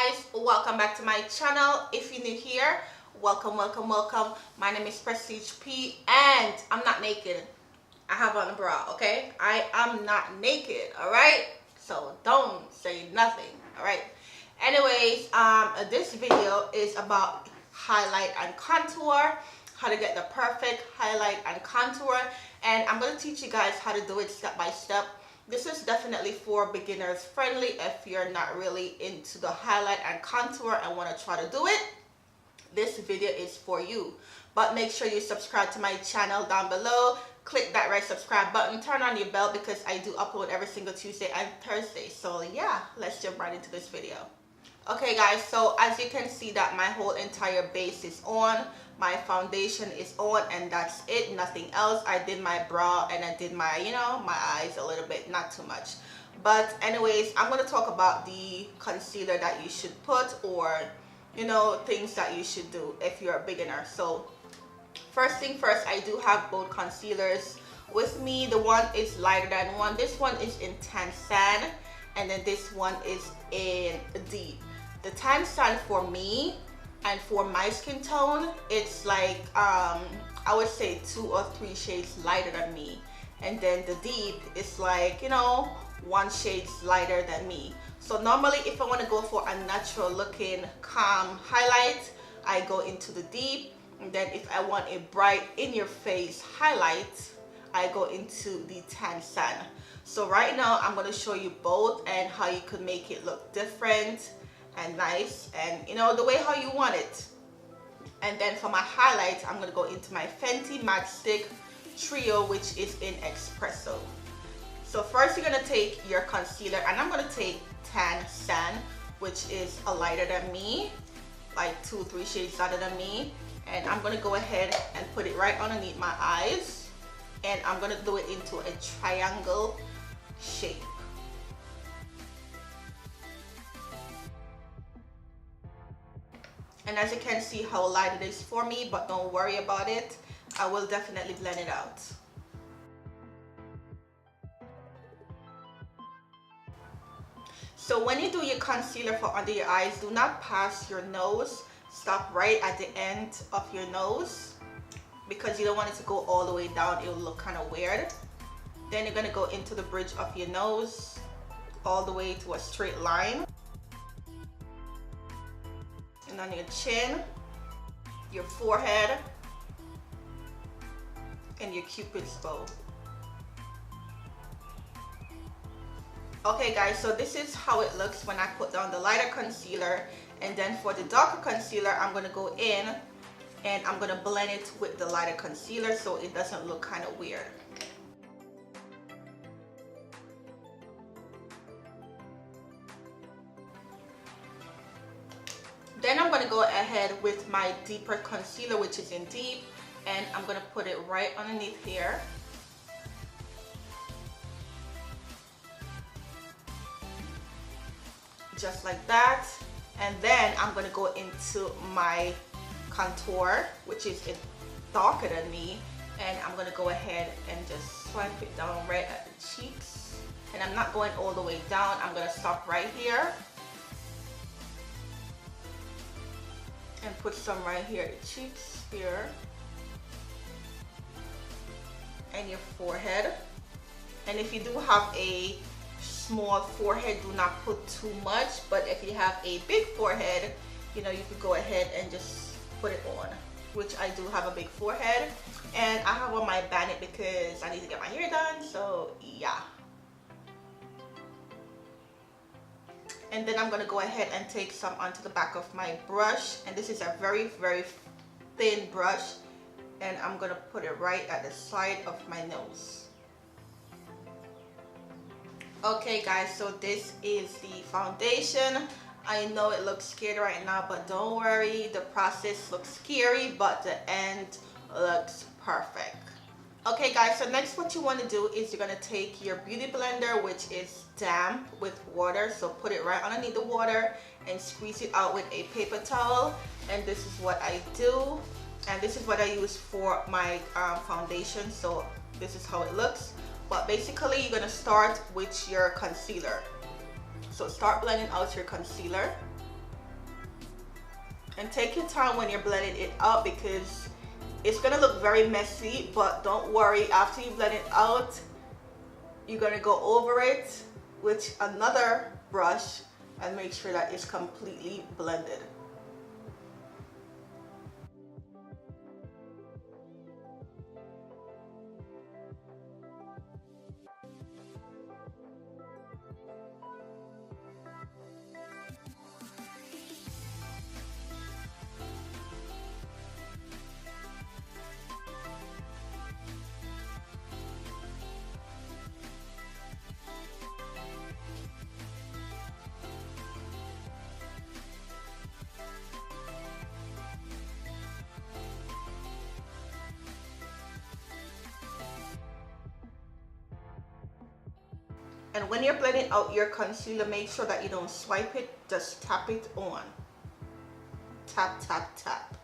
guys, welcome back to my channel. If you're new here, welcome. My name is Prestige P and I'm not naked. I have on a bra, okay? I am not naked, all right? So don't say nothing, all right? Anyways, this video is about highlight and contour, how to get the perfect highlight and contour, and I'm going to teach you guys how to do it step by step. This is definitely for beginners friendly. If you're not really into the highlight and contour and want to try to do it, this video is for you. But make sure you subscribe to my channel down below. Click that red subscribe button, turn on your bell because I do upload every single Tuesday and Thursday. So yeah, let's jump right into this video. Okay guys, so as you can see that my whole entire base is on, my foundation is on, and that's it, nothing else. I did my brow and I did my, my eyes a little bit, not too much. But anyways, I'm going to talk about the concealer that you should put, or things that you should do if you're a beginner. So first thing first, I do have both concealers with me. The one is lighter than one. This one is in tan sand, and then this one is in deep. The tan sand for me and for my skin tone, it's like I would say 2 or 3 shades lighter than me, and then the deep is like 1 shade lighter than me. So normally if I want to go for a natural looking calm highlight, I go into the deep, and then if I want a bright in your face highlight, I go into the tan sand. So right now I'm going to show you both and how you could make it look different and nice, and the way how you want it. And then for my highlights, I'm going to go into my Fenty Matte Stick Trio, which is in Expresso. So first you're going to take your concealer, and I'm going to take tan sand, which is a lighter than me, like 2-3 shades lighter than me, and I'm going to go ahead and put it right underneath my eyes, and I'm going to do it into a triangle shape. And as you can see how light it is for me, but don't worry about it. I will definitely blend it out. So when you do your concealer for under your eyes, do not pass your nose. Stop right at the end of your nose, because you don't want it to go all the way down. It will look kind of weird. Then you're going to go into the bridge of your nose all the way to a straight line. And on your chin, your forehead, and your cupid's bow. Okay guys, so this is how it looks when I put down the lighter concealer, and then for the darker concealer, I'm going to go in and I'm going to blend it with the lighter concealer so it doesn't look kind of weird. Then I'm going to go ahead with my deeper concealer, which is in deep, and I'm going to put it right underneath here. Just like that. And then I'm going to go into my contour, which is darker than me, and I'm going to go ahead and just swipe it down right at the cheeks. And I'm not going all the way down. I'm going to stop right here and put some right here at the cheeks here, and your forehead. And if you do have a small forehead, do not put too much, but if you have a big forehead, you could go ahead and just put it on, which I do have a big forehead, and I have on my bandit because I need to get my hair done. So yeah. And then I'm going to go ahead and take some onto the back of my brush, and this is a very thin brush, and I'm going to put it right at the side of my nose. Okay guys, so this is the foundation. I know it looks scary right now, but don't worry, the process looks scary, but the end looks perfect. Okay guys, so next what you want to do is you're going to take your beauty blender, which is damp with water. So put it right underneath the water and squeeze it out with a paper towel. And this is what I do, and this is what I use for my foundation. So this is how it looks. But basically you're going to start with your concealer. So start blending out your concealer. And take your time when you're blending it out, because it's gonna look very messy, but don't worry, after you blend it out, you're gonna go over it with another brush and make sure that it's completely blended. And when you're blending out your concealer, make sure that you don't swipe it, just tap it on. Tap, tap, tap.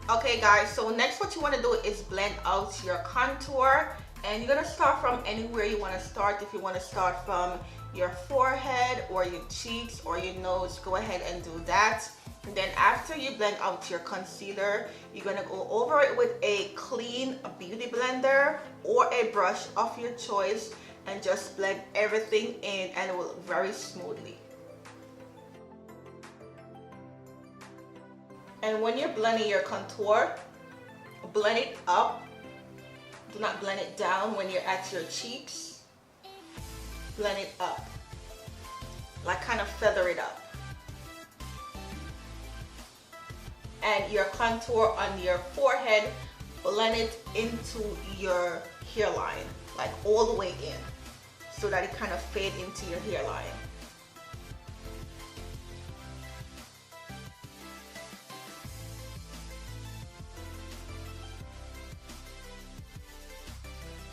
Okay guys, so next what you want to do is blend out your contour, and you're going to start from anywhere you want to start. If you want to start from your forehead or your cheeks or your nose, go ahead and do that. And then after you blend out your concealer, you're going to go over it with a clean beauty blender or a brush of your choice and just blend everything in, and it will look very smoothly. And when you're blending your contour, blend it up. Do not blend it down when you're at your cheeks. Blend it up. Like kind of feather it up. And your contour on your forehead, blend it into your hairline. Like all the way in. So that it kind of fade into your hairline.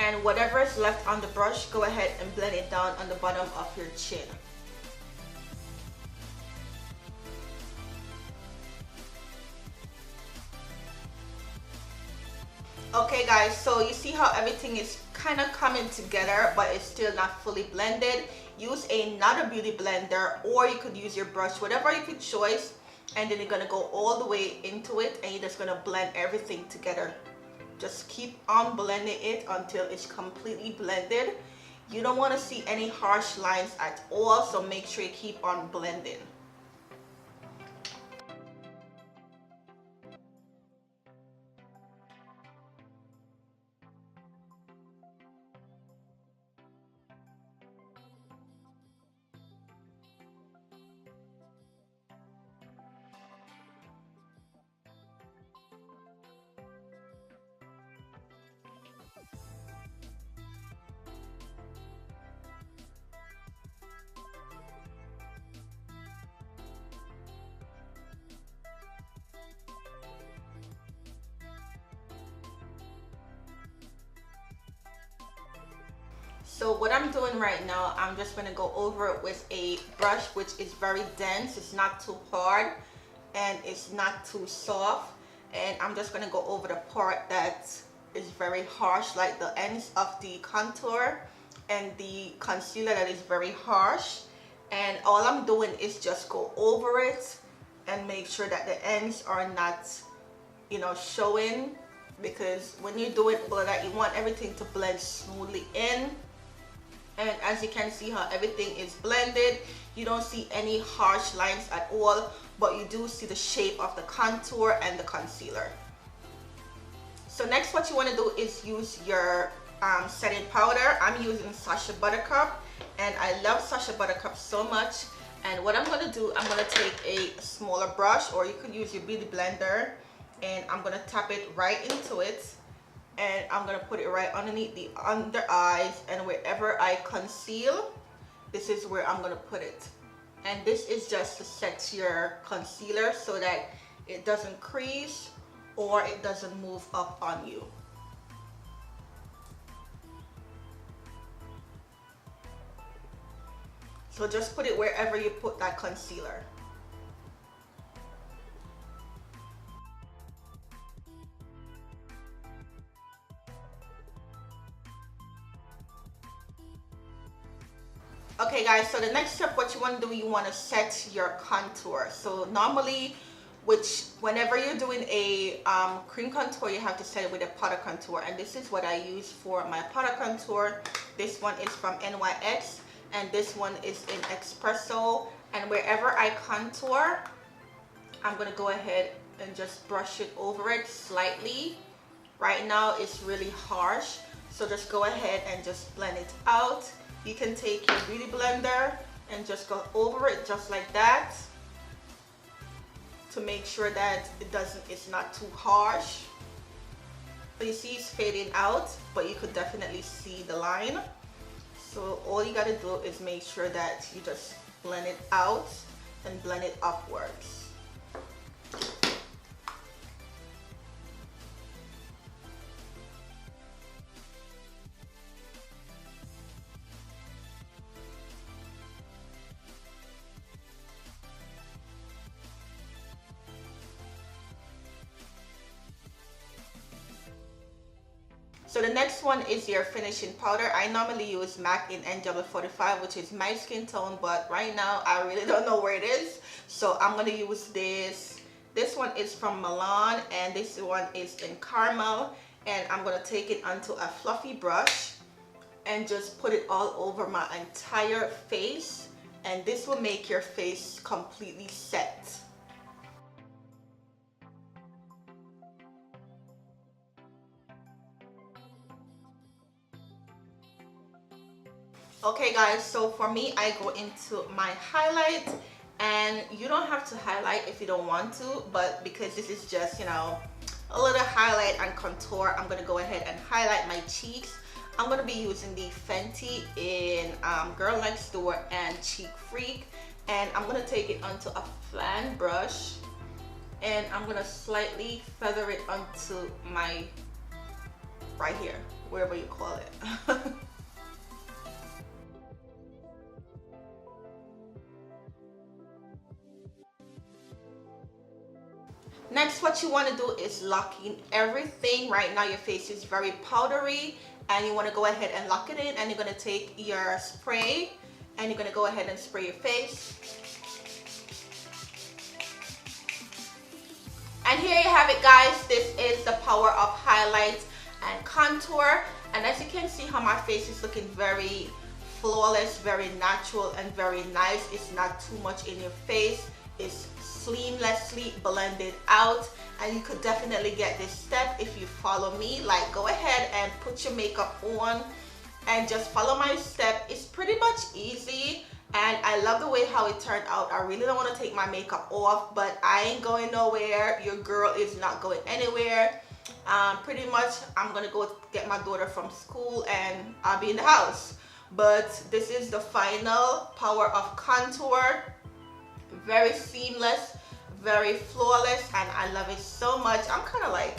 And whatever is left on the brush, go ahead and blend it down on the bottom of your chin. Okay guys, so you see how everything is kind of coming together, but it's still not fully blended. Use another beauty blender, or you could use your brush, whatever you could choose, and then you're going to go all the way into it, and you're just going to blend everything together. Just keep on blending it until it's completely blended. You don't want to see any harsh lines at all, so make sure you keep on blending. So what I'm doing right now, I'm just going to go over it with a brush which is very dense. It's not too hard and it's not too soft. And I'm just going to go over the part that is very harsh, like the ends of the contour and the concealer that is very harsh. And all I'm doing is just go over it and make sure that the ends are not, you know, showing, because when you do it like that, you want everything to blend smoothly in. And as you can see how everything is blended, you don't see any harsh lines at all, but you do see the shape of the contour and the concealer. So next what you want to do is use your setting powder. I'm using Sasha Buttercup, and I love Sasha Buttercup so much. And what I'm going to do, I'm going to take a smaller brush, or you could use your beauty blender, and I'm going to tap it right into it. And I'm going to put it right underneath the under eyes, and wherever I conceal, this is where I'm going to put it. And this is just to set your concealer so that it doesn't crease or it doesn't move up on you. So just put it wherever you put that concealer. Okay guys, so the next step, what you want to do, you want to set your contour. So normally, whenever you're doing a cream contour, you have to set it with a powder contour, and this is what I use for my powder contour. This one is from NYX, and this one is in Expresso. And wherever I contour, I'm going to go ahead and just brush it over it slightly. Right now it's really harsh, so just go ahead and just blend it out. You can take your beauty blender and just go over it just like that to make sure that it's not too harsh. But you see it's fading out, but you could definitely see the line. So all you gotta do is make sure that you just blend it out and blend it upwards. So the next one is your finishing powder. I normally use MAC in NW45, which is my skin tone, but right now I really don't know where it is. So I'm gonna use this. This one is from Milan, and this one is in Caramel. And I'm gonna take it onto a fluffy brush and just put it all over my entire face. And this will make your face completely set. Okay guys, so for me, I go into my highlight, and you don't have to highlight if you don't want to, but because this is just, you know, a little highlight and contour, I'm gonna go ahead and highlight my cheeks. I'm gonna be using the Fenty in Girl Next Door and Cheek Freak, and I'm gonna take it onto a flat brush, and I'm gonna slightly feather it onto my, right here, wherever you call it. Next, what you want to do is lock in everything. Right now your face is very powdery, and you want to go ahead and lock it in, and you're going to take your spray and you're going to go ahead and spray your face. And here you have it guys. This is the power of highlight and contour, and as you can see how my face is looking very flawless, very natural, and very nice. It's not too much in your face. It's seamlessly blended out, and you could definitely get this step if you follow me. Like, go ahead and put your makeup on and just follow my step. It's pretty much easy, and I love the way how it turned out. I really don't want to take my makeup off, but I ain't going nowhere. Your girl is not going anywhere. Pretty much I'm gonna go get my daughter from school and I'll be in the house. But this is the final power of contour. Very seamless, very flawless, and I love it so much. I'm kind of like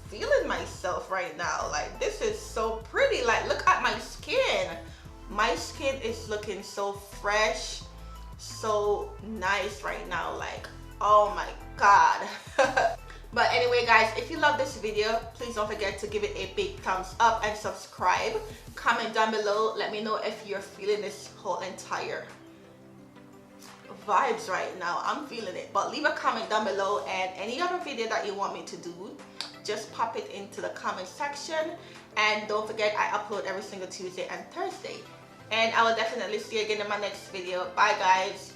feeling myself right now. Like, this is so pretty. Like, look at my skin. My skin is looking so fresh, so nice right now. Like, oh my god. But anyway guys, if you love this video, please don't forget to give it a big thumbs up and subscribe. Comment down below, let me know if you're feeling this whole entire vibes right now. I'm feeling it. But leave a comment down below, and any other video that you want me to do, just pop it into the comment section. And don't forget, I upload every single Tuesday and Thursday. And I will definitely see you again in my next video. Bye guys.